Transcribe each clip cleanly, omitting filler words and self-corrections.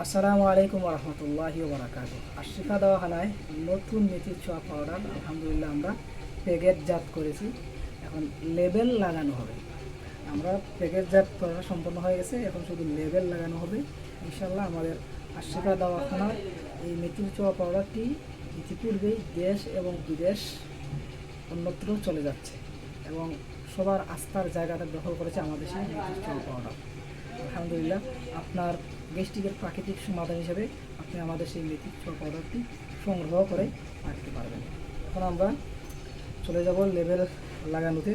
আসসালামু আলাইকুম রহমতুল্লাহি বারাকাতু। আশিফা দাওয়াখানায় নতুন মেথির ছোঁয়া পাউডার আলহামদুলিল্লাহ আমরা প্যাকেটজাত করেছি। এখন লেবেল লাগানো হবে। আমরা প্যাকেটজাত করা সম্পন্ন হয়ে গেছে, এখন শুধু লেবেল লাগানো হবে ইনশাল্লাহ। আমাদের আশিফা দাওয়াখানার এই মেথির ছোঁয়া পাউডারটি ইতিপূর্বেই দেশ এবং বিদেশ অন্যত্র চলে যাচ্ছে এবং সবার আস্থার জায়গাটা দখল করেছে আমাদের সেই মেথির ছোঁয়া পাউডার। আলহামদুলিল্লাহ, আপনার গ্যাস্ট্রিকের প্রাকৃতিক সমাধান হিসেবে আপনি আমাদের সেই মেথির ছোঁয়া পাউডারটি সংগ্রহ করে রাখতে পারবেন। এখন আমরা চলে যাব লেবেল লাগানোতে।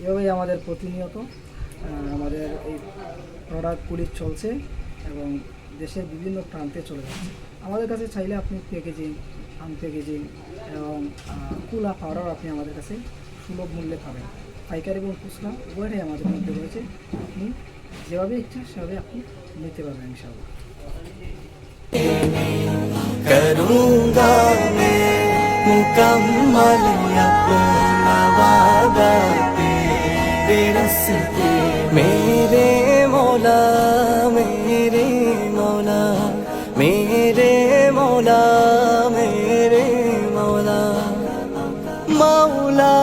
এভাবেই আমাদের প্রতিনিয়ত আমাদের এই প্রোডাক্টগুলি চলছে এবং দেশের বিভিন্ন প্রান্তে চলে যাচ্ছে। আমাদের কাছে চাইলে আপনি প্যাকেজিং, আনপ্যাকেজিং এবং কুলা পাউডার আপনি আমাদের কাছে সুলভ মূল্যে পাবেন। পাইকারি এবং খুচরা উভয়টাই আমাদের মধ্যে রয়েছে। আপনি যেভাবে ইচ্ছা সেভাবে আপনি নিতে পারবেন ইনশাআল্লাহ। करूँगा मैं मुकम्मल अपना वादा तेरे रस्ते। मेरे मौला मेरे मौला मेरे मौला मेरे मौला मौला